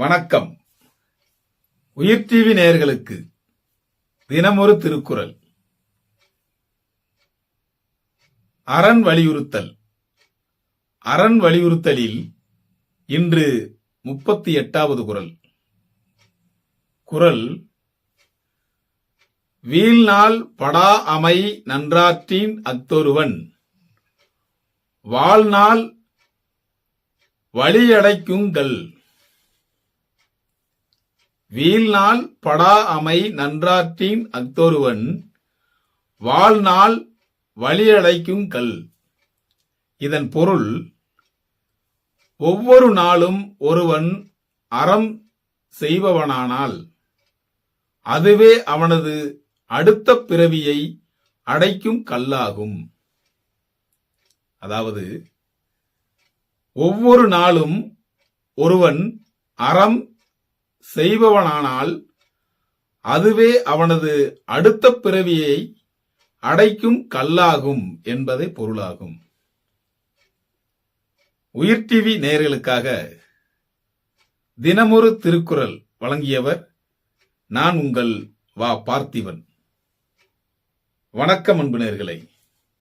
வணக்கம். உயிர் டிவி நேயர்களுக்கு தினமொரு திருக்குறள். அரண் வலியுறுத்தல். அரண் வலியுறுத்தலில் இன்று 38வது குறள். குறள்: வீழ்நாள் படா அமை நன்றாற்றின் அஃதொருவன் வாழ்நாள் வலியடைக்குங்கள். வீழ்நாள் படா அமை நன்றாற்றின் அஃதொருவன் வாழ்நாள் வலியடைக்குங்கள். இதன் பொருள்: ஒவ்வொரு நாளும் ஒருவன் அறம் செய்பவனானால் அதுவே அவனது அடுத்த பிறவியை அடைக்கும் கல்லாகும். அதாவது, ஒவ்வொரு நாளும் ஒருவன் அறம் செய்பவனானால் அதுவே அவனது அடுத்த பிறவியை அடைக்கும் கல்லாகும் என்பதே பொருளாகும். உயிர் டிவி நேயர்களுக்காக தினமொரு திருக்குறள் வழங்கியவர் நான் உங்கள் வா பார்த்திபன். வணக்கம் அன்பு நேயர்களே.